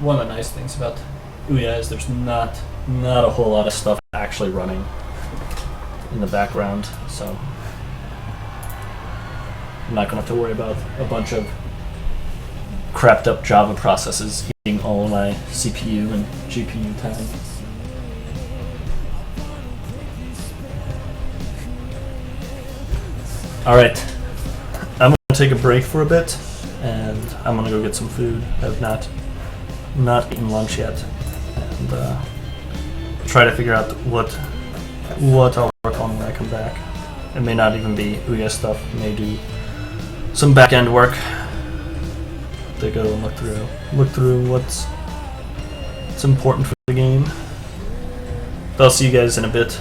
one of the nice things about Ouya is there's not a whole lot of stuff actually running in the background, so I'm not gonna have to worry about a bunch of crapped up Java processes eating all my CPU and GPU time. Alright, I'm gonna take a break for a bit and I'm gonna go get some food. I've not eaten lunch yet, and try to figure out what I'll work on when I come back. It may not even be Ouya stuff, may do some back-end work to go and look through what's important for the game. But I'll see you guys in a bit.